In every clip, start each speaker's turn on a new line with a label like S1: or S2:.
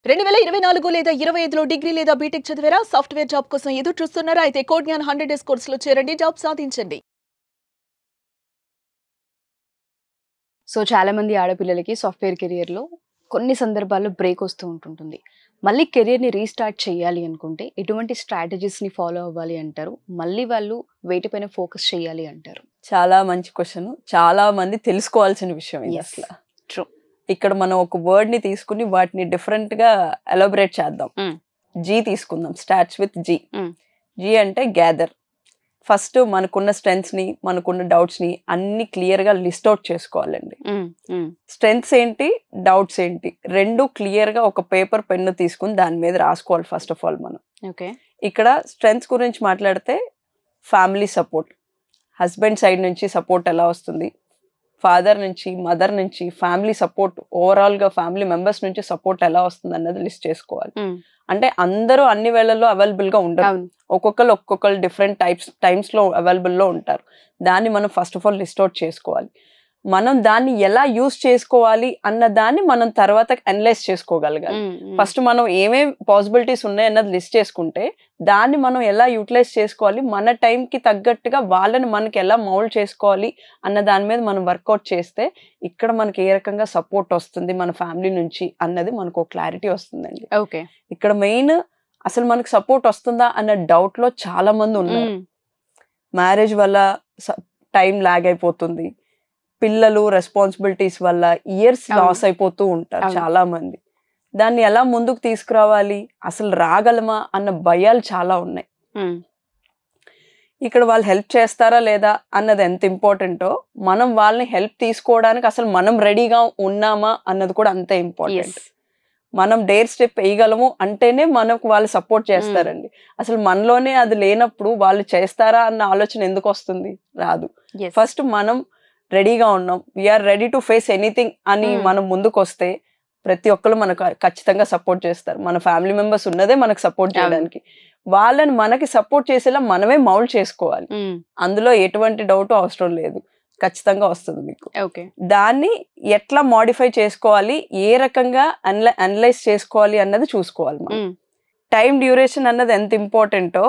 S1: 2024 లేదా 25లో డిగ్రీ లేదా బీటెక్ చదివారా? సాఫ్ట్‌వేర్ జాబ్ కోసం ఎదురు చూస్తున్నారా? అయితే కోడ్ జ్ఞాన్ 100 డేస్ కోర్సులో చేరండి, జాబ్ సాధించండి.
S2: సో చాలా మంది ఆడపిల్లలకి సాఫ్ట్‌వేర్ కెరియర్‌లో కొన్ని సందర్భాల్లో బ్రేక్ వస్తూ ఉంటుంటుంది. మళ్ళీ కెరియర్‌ని రీస్టార్ట్ చేయాలి అనుకుంటే ఎటువంటి స్ట్రాటజీస్‌ని ఫాలో అవ్వాలి అంటారు? మళ్ళీ వాళ్ళు వేటిపైన ఫోకస్ చేయాలి అంటారు?
S3: చాలా మంచి క్వశ్చన్. చాలా మంది తెలుసుకోవాల్సిన విషయం ఇది అసల.
S2: ట్రూ.
S3: ఇక్కడ మనం ఒక వర్డ్‌ని తీసుకొని వాటిని డిఫరెంట్‌గా ఎలాబరేట్ చేద్దాం. జీ తీసుకుందాం. Starts with G. జీ అంటే గ్యాదర్. ఫస్ట్ మనకున్న స్ట్రెంగ్త్స్‌ని, మనకున్న డౌట్స్‌ని అన్ని క్లియర్‌గా లిస్ట్ అవుట్ చేసుకోవాలండి. స్ట్రెంగ్త్స్ ఏంటి, డౌట్స్ ఏంటి, రెండు క్లియర్‌గా ఒక పేపర్ పెన్ను తీసుకుని దాని మీద రాసుకోవాలి ఫస్ట్ ఆఫ్ ఆల్ మనం.
S2: ఓకే.
S3: ఇక్కడ స్ట్రెంగ్త్స్ గురించి మాట్లాడితే ఫ్యామిలీ సపోర్ట్, హస్బెండ్ సైడ్ నుంచి సపోర్ట్ ఎలా వస్తుంది, ఫాదర్ నుంచి, మదర్ నుంచి, ఫ్యామిలీ సపోర్ట్ ఓవరాల్గా ఫ్యామిలీ మెంబర్స్ నుంచి సపోర్ట్ ఎలా వస్తుంది అన్నది లిస్ట్ చేసుకోవాలి. అంటే అందరూ అన్ని వేళల్లో అవైలబుల్గా ఉండరు, ఒక్కొక్కరు డిఫరెంట్ టైమ్స్లో అవైలబుల్లో ఉంటారు. దాన్ని మనం first of all list out చేసుకోవాలి. మనం దాన్ని ఎలా యూస్ చేసుకోవాలి అన్న దాన్ని మనం తర్వాత అనలైజ్ చేసుకోగలగాలి. ఫస్ట్ మనం ఏమేం పాసిబిలిటీస్ ఉన్నాయన్నది లిస్ట్ చేసుకుంటే దాన్ని మనం ఎలా యూటిలైజ్ చేసుకోవాలి, మన టైంకి తగ్గట్టుగా వాళ్ళని మనకి ఎలా మౌల్డ్ చేసుకోవాలి అన్న దాని మీద మనం వర్కౌట్ చేస్తే ఇక్కడ మనకి ఏ రకంగా సపోర్ట్ వస్తుంది మన ఫ్యామిలీ నుంచి అన్నది మనకు క్లారిటీ వస్తుందండి.
S2: ఓకే.
S3: ఇక్కడ మెయిన్ అసలు మనకు సపోర్ట్ వస్తుందా అన్న డౌట్ లో చాలా మంది ఉన్నారు. మ్యారేజ్ వల్ల టైం లాగ్ అయిపోతుంది, పిల్లలు రెస్పాన్సిబిలిటీస్ వల్ల ఇయర్స్ లాస్ అయిపోతూ ఉంటారు చాలా మంది. దాన్ని ఎలా ముందుకు తీసుకురావాలి, అసలు రాగలమా అన్న భయాలు చాలా ఉన్నాయి. ఇక్కడ వాళ్ళు హెల్ప్ చేస్తారా లేదా అన్నది ఎంత ఇంపార్టెంటో, మనం వాళ్ళని హెల్ప్ తీసుకోవడానికి అసలు మనం రెడీగా ఉన్నామా అన్నది కూడా అంతే ఇంపార్టెంట్. మనం డేర్ స్టెప్ వేయగలము అంటేనే మనకు వాళ్ళు సపోర్ట్ చేస్తారండి. అసలు మనలోనే అది లేనప్పుడు వాళ్ళు చేస్తారా అన్న ఆలోచన ఎందుకు వస్తుంది? రాదు. ఫస్ట్ మనం రెడీగా ఉన్నాం, we are ready to face anything అని మనం ముందుకు వస్తే ప్రతి ఒక్కరు మనకు ఖచ్చితంగా సపోర్ట్ చేస్తారు. మన ఫ్యామిలీ మెంబర్స్ ఉన్నదే మనకు సపోర్ట్ చేయడానికి. వాళ్ళని మనకి సపోర్ట్ చేసేలా మనమే మౌల్డ్ చేసుకోవాలి. అందులో ఎటువంటి డౌట్ అవసరం లేదు, ఖచ్చితంగా వస్తుంది మీకు. దాన్ని ఎట్లా మోడిఫై చేసుకోవాలి, ఏ రకంగా అనలైజ్ చేసుకోవాలి అన్నది చూసుకోవాలి మనం. టైం డ్యూరేషన్ అన్నది ఎంత ఇంపార్టెంటో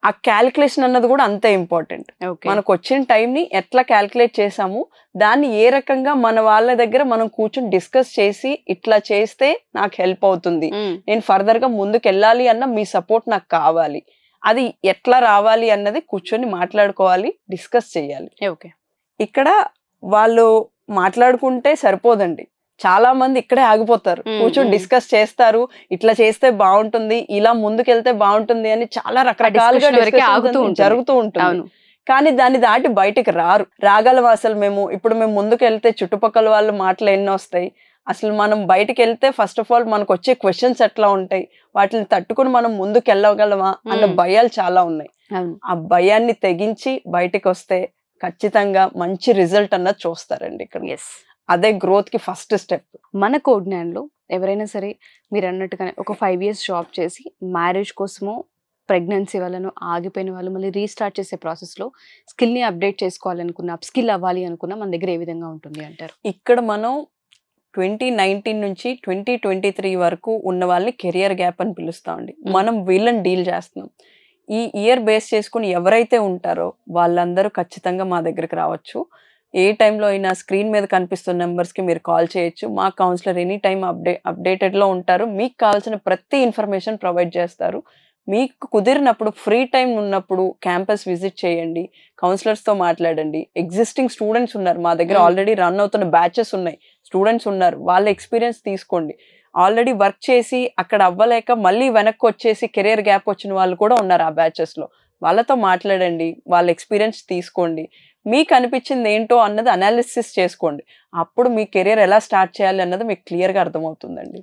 S3: ఆ క్యాలిక్యులేషన్ అన్నది కూడా అంతే ఇంపార్టెంట్. మనకు వచ్చిన టైంని ఎట్లా క్యాలిక్యులేట్ చేసాము, దాన్ని ఏ రకంగా మన వాళ్ళ దగ్గర మనం కూర్చొని డిస్కస్ చేసి ఇట్లా చేస్తే నాకు హెల్ప్ అవుతుంది, నేను ఫర్దర్ గా ముందుకు వెళ్ళాలి అన్న మీ సపోర్ట్ నాకు కావాలి, అది ఎట్లా రావాలి అన్నది కూర్చొని మాట్లాడుకోవాలి, డిస్కస్ చేయాలి. ఇక్కడ వాళ్ళు మాట్లాడుకుంటే సరిపోదండి, చాలా మంది ఇక్కడే ఆగిపోతారు. కూర్చొని డిస్కస్ చేస్తారు, ఇట్లా చేస్తే బాగుంటుంది, ఇలా ముందుకెళ్తే బాగుంటుంది అని చాలా రకరకాలుగా జరుగుతూ ఉంటుంది. కానీ దాన్ని దాటి బయటికి రాగలవా అసలు మేము? ఇప్పుడు మేము ముందుకు వెళ్తే చుట్టుపక్కల వాళ్ళ మాటలు ఎన్ని వస్తాయి, అసలు మనం బయటికి వెళ్తే ఫస్ట్ ఆఫ్ ఆల్ మనకు వచ్చే క్వశ్చన్స్ ఎట్లా ఉంటాయి, వాటిని తట్టుకుని మనం ముందుకు వెళ్ళగలమా అన్న భయాలు చాలా ఉన్నాయి. ఆ భయాన్ని తెగించి బయటికి వస్తే ఖచ్చితంగా మంచి రిజల్ట్ అన్నది చూస్తారండి ఇక్కడ. అదే గ్రోత్ కి ఫస్ట్ స్టెప్.
S2: మన కోడ్ జ్ఞాన్లో ఎవరైనా సరే మీరు అన్నట్టుగానే ఒక 5 years జాబ్ చేసి మ్యారేజ్ కోసమో ప్రెగ్నెన్సీ వల్లనో ఆగిపోయిన వాళ్ళు మళ్ళీ రీస్టార్ట్ చేసే ప్రాసెస్లో స్కిల్ని అప్డేట్ చేసుకోవాలనుకున్న, అప్ స్కిల్ అవ్వాలి అనుకున్న మన దగ్గర ఏ విధంగా ఉంటుంది అంటారు?
S3: ఇక్కడ మనం 2019 నుంచి 2023 వరకు ఉన్న వాళ్ళని కెరియర్ గ్యాప్ అని పిలుస్తామండి. మనం వీళ్ళని డీల్ చేస్తున్నాం. ఈ ఇయర్ బేస్ చేసుకుని ఎవరైతే ఉంటారో వాళ్ళందరూ ఖచ్చితంగా మా దగ్గరికి రావచ్చు. ఏ టైంలో అయినా స్క్రీన్ మీద కనిపిస్తున్న నెంబర్స్కి మీరు కాల్ చేయొచ్చు. మా కౌన్సిలర్ ఎనీ టైం అప్డేటెడ్లో ఉంటారు. మీకు కావాల్సిన ప్రతి ఇన్ఫర్మేషన్ ప్రొవైడ్ చేస్తారు. మీకు కుదిరినప్పుడు ఫ్రీ టైం ఉన్నప్పుడు క్యాంపస్ విజిట్ చేయండి, కౌన్సిలర్స్తో మాట్లాడండి. ఎగ్జిస్టింగ్ స్టూడెంట్స్ ఉన్నారు మా దగ్గర, ఆల్రెడీ రన్ అవుతున్న బ్యాచెస్ ఉన్నాయి, స్టూడెంట్స్ ఉన్నారు, వాళ్ళ ఎక్స్పీరియన్స్ తీసుకోండి. ఆల్రెడీ వర్క్ చేసి అక్కడ అవ్వలేక మళ్ళీ వెనక్కి వచ్చేసి కెరియర్ గ్యాప్ వచ్చిన వాళ్ళు కూడా ఉన్నారు ఆ బ్యాచెస్లో. వాళ్ళతో మాట్లాడండి, వాళ్ళ ఎక్స్పీరియన్స్ తీసుకోండి, మీకు అనిపించింది ఏంటో అన్నది అనాలిసిస్ చేసుకోండి. అప్పుడు మీ కెరియర్ ఎలా స్టార్ట్ చేయాలి అన్నది మీకు క్లియర్గా అర్థమవుతుందండి.